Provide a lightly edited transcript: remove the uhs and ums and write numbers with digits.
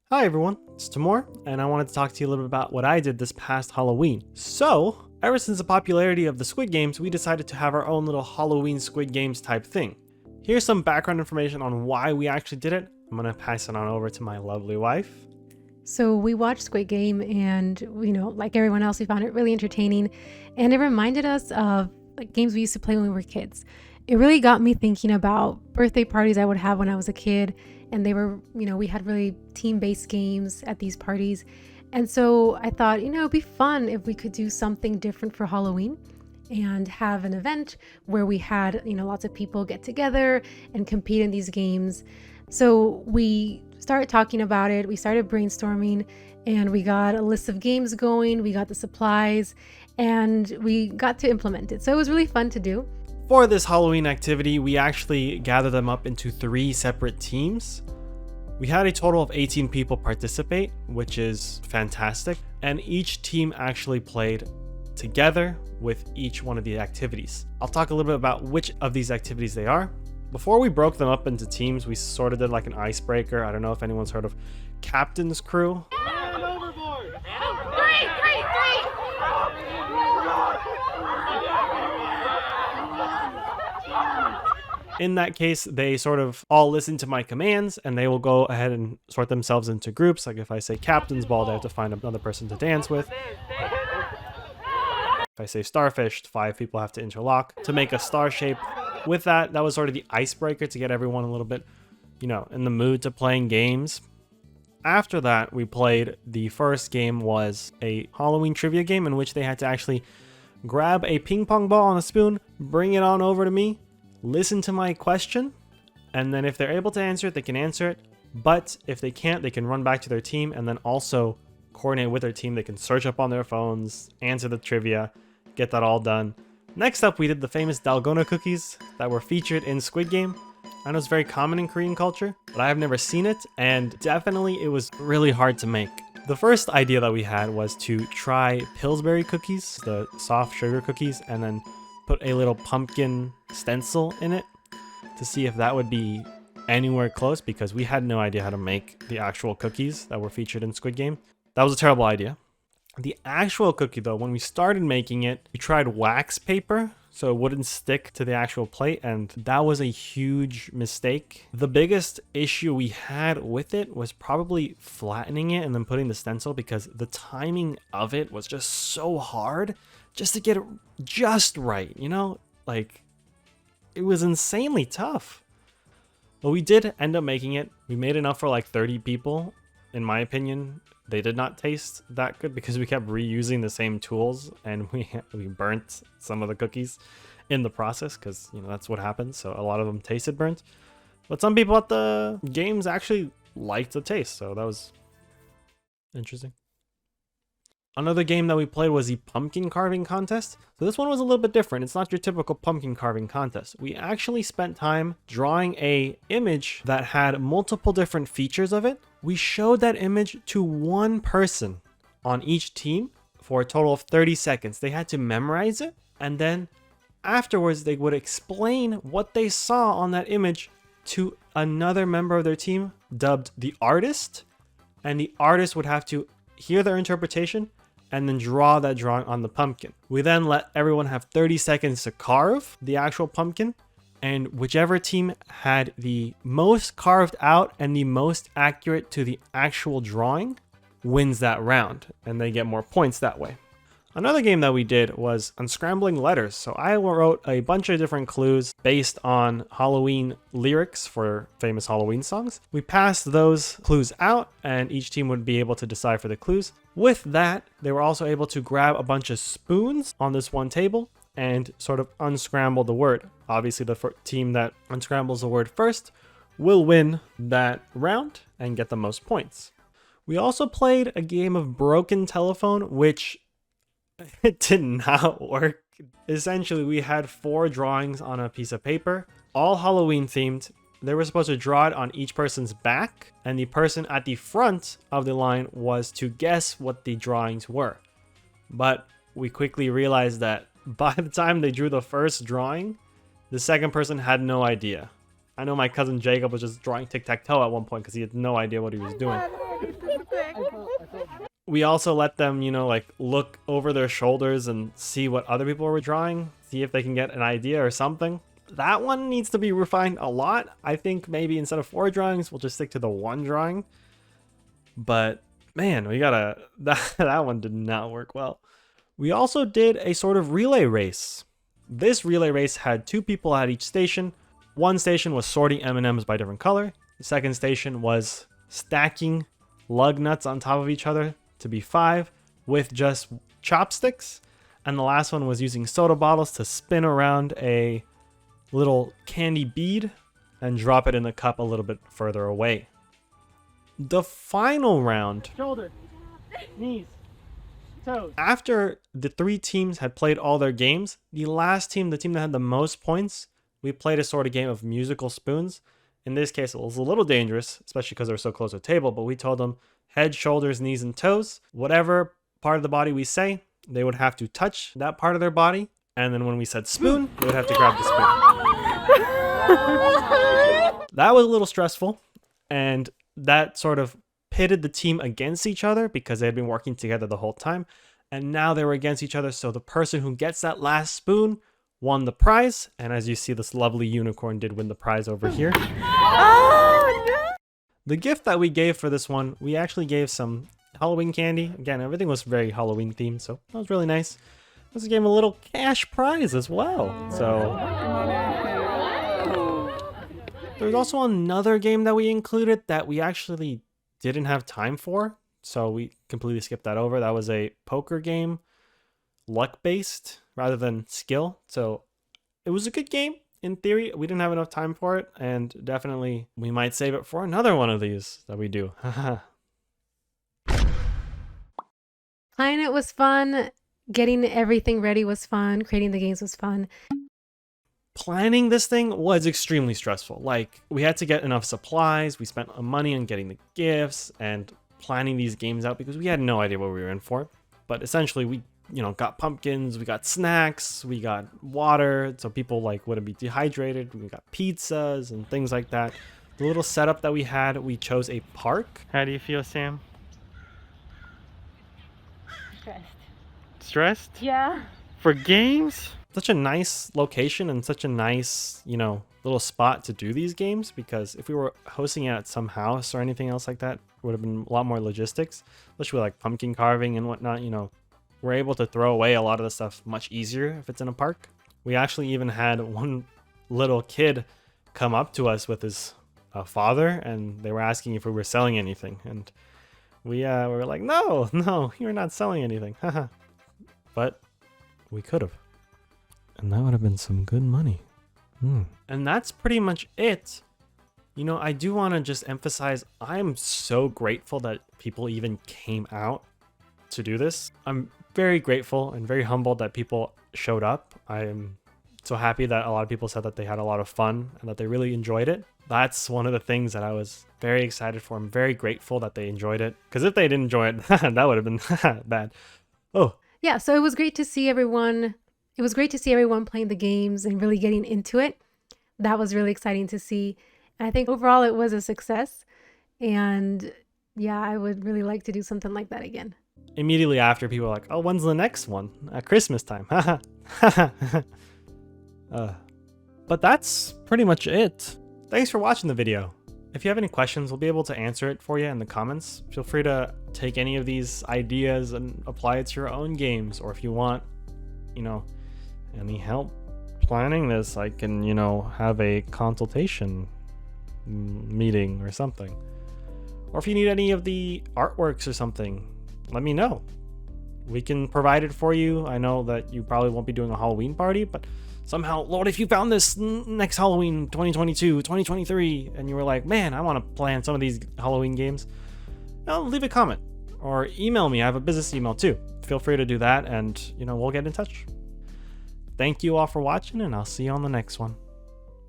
Hi everyone, it's Taimur, and I wanted to talk to you a little bit about what I did this past Halloween. So, ever since the popularity of the Squid Games, we decided to have our own little Halloween Squid Games type thing. Here's some background information on why we actually did it. I'm gonna pass it on over to my lovely wife. So we watched Squid Game and, like everyone else, we found it really entertaining. And it reminded us of like games we used to play when we were kids. It really got me thinking about birthday parties I would have when I was a kid. And they were, we had really team-based games at these parties. And so I thought, it'd be fun if we could do something different for Halloween and have an event where we had, lots of people get together and compete in these games. So we started talking about it, we started brainstorming, and we got a list of games going, we got the supplies, and we got to implement it. So it was really fun to do. For this Halloween activity, we actually gathered them up into 3 separate teams. We had a total of 18 people participate, which is fantastic, and each team actually played together with each one of the activities. I'll talk a little bit about which of these activities they are. Before we broke them up into teams, we sort of did like an icebreaker. I don't know if anyone's heard of Captain's Crew. In that case, they sort of all listen to my commands and they will go ahead and sort themselves into groups. Like if I say captain's ball, they have to find another person to dance with. If I say starfish, 5 people have to interlock to make a star shape. With that was sort of the icebreaker to get everyone a little bit, in the mood to playing games. After that, we played, the first game was a Halloween trivia game in which they had to actually grab a ping pong ball on a spoon, bring it on over to me, listen to my question, and then if they're able to answer it, they can answer it. But if they can't, they can run back to their team and then also coordinate with their team. They can search up on their phones, answer the trivia, get that all done. Next up, we did the famous Dalgona cookies that were featured in Squid Game. I know it's very common in Korean culture, but I have never seen it, and definitely it was really hard to make. The first idea that we had was to try Pillsbury cookies, the soft sugar cookies, and then put a little pumpkin stencil in it to see if that would be anywhere close, because we had no idea how to make the actual cookies that were featured in Squid Game. That was a terrible idea. The actual cookie, though, when we started making it, we tried wax paper so it wouldn't stick to the actual plate, and that was a huge mistake. The biggest issue we had with it was probably flattening it and then putting the stencil, because the timing of it was just so hard just to get it just right, Like, it was insanely tough. But we did end up making it. We made enough for like 30 people, in my opinion. They did not taste that good because we kept reusing the same tools, and we burnt some of the cookies in the process, because that's what happens. So a lot of them tasted burnt, but some people at the games actually liked the taste, so that was interesting. Another game that we played was the pumpkin carving contest. So this one was a little bit different. It's not your typical pumpkin carving contest. We actually spent time drawing a image that had multiple different features of it. We showed that image to one person on each team for a total of 30 seconds. They had to memorize it, and then afterwards they would explain what they saw on that image to another member of their team, dubbed the artist, and the artist would have to hear their interpretation and then draw that drawing on the pumpkin. We then let everyone have 30 seconds to carve the actual pumpkin, and whichever team had the most carved out and the most accurate to the actual drawing wins that round, and they get more points that way. Another game that we did was unscrambling letters. So I wrote a bunch of different clues based on Halloween lyrics for famous Halloween songs. We passed those clues out, and each team would be able to decipher the clues. With that, they were also able to grab a bunch of spoons on this one table and sort of unscramble the word. Obviously, the team that unscrambles the word first will win that round and get the most points. We also played a game of broken telephone, which it did not work. Essentially, we had 4 drawings on a piece of paper, all Halloween themed. They were supposed to draw it on each person's back, and the person at the front of the line was to guess what the drawings were. But we quickly realized that by the time they drew the first drawing, the second person had no idea. I know my cousin Jacob was just drawing tic-tac-toe at one point because he had no idea what he was doing. We also let them, like look over their shoulders and see what other people were drawing, see if they can get an idea or something. That one needs to be refined a lot. I think maybe instead of 4 drawings, we'll just stick to the 1 drawing. But man, we gotta, that one did not work well. We also did a sort of relay race. This relay race had 2 people at each station. One station was sorting M&Ms by different color. The second station was stacking lug nuts on top of each other to be 5 with just chopsticks. And the last one was using soda bottles to spin around a little candy bead and drop it in the cup a little bit further away. The final round, Shoulder, knees, toes. After the 3 teams had played all their games, the last team, the team that had the most points, we played a sort of game of musical spoons. In this case, it was a little dangerous, especially because they were so close to the table, but we told them head, shoulders, knees, and toes. Whatever part of the body we say, they would have to touch that part of their body. And then when we said spoon, they would have to grab the spoon. That was a little stressful. And that sort of pitted the team against each other because they had been working together the whole time. And now they were against each other. So the person who gets that last spoon won the prize. And as you see, this lovely unicorn did win the prize over here. Oh, no. The gift that we gave for this one, we actually gave some Halloween candy. Again, everything was very Halloween themed, so that was really nice. We also gave him a little cash prize as well. So there's also another game that we included that we actually didn't have time for, so we completely skipped that over. That was a poker game, luck-based rather than skill. So it was a good game. In theory, we didn't have enough time for it, and definitely we might save it for another one of these that we do. Playing it was fun. Getting everything ready was fun. Creating the games was fun. Planning this thing was extremely stressful. Like, we had to get enough supplies. We spent money on getting the gifts and planning these games out because we had no idea what we were in for. But essentially, we got pumpkins, we got snacks, we got water so people wouldn't be dehydrated. We got pizzas and things like that. The little setup that we had, we chose a park. How do you feel, Sam? Stressed? Yeah. For games? Such a nice location and such a nice, little spot to do these games, because if we were hosting it at some house or anything else like that, it would have been a lot more logistics, especially with pumpkin carving and whatnot. We're able to throw away a lot of the stuff much easier if it's in a park. We actually even had one little kid come up to us with his father, and they were asking if we were selling anything, and we were like, no, you're not selling anything. But we could have. And that would have been some good money. And that's pretty much it. I do want to just emphasize, I'm so grateful that people even came out to do this. I'm very grateful and very humbled that people showed up. I'm so happy that a lot of people said that they had a lot of fun and that they really enjoyed it. That's one of the things that I was very excited for. I'm very grateful that they enjoyed it, because if they didn't enjoy it, that would have been bad. Oh. Yeah, so it was great to see everyone. It was great to see everyone playing the games and really getting into it. That was really exciting to see. And I think overall it was a success. And yeah, I would really like to do something like that again. Immediately after, people were like, oh, when's the next one? At Christmas time. But that's pretty much it. Thanks for watching the video. If you have any questions, we'll be able to answer it for you in the comments. Feel free to take any of these ideas and apply it to your own games. Or if you want, any help planning this, I can, have a consultation meeting or something. Or if you need any of the artworks or something, let me know. We can provide it for you. I know that you probably won't be doing a Halloween party, but somehow, Lord, if you found this next Halloween 2022, 2023, and you were like, man, I want to plan some of these Halloween games, leave a comment or email me. I have a business email too. Feel free to do that, and we'll get in touch. Thank you all for watching, and I'll see you on the next one.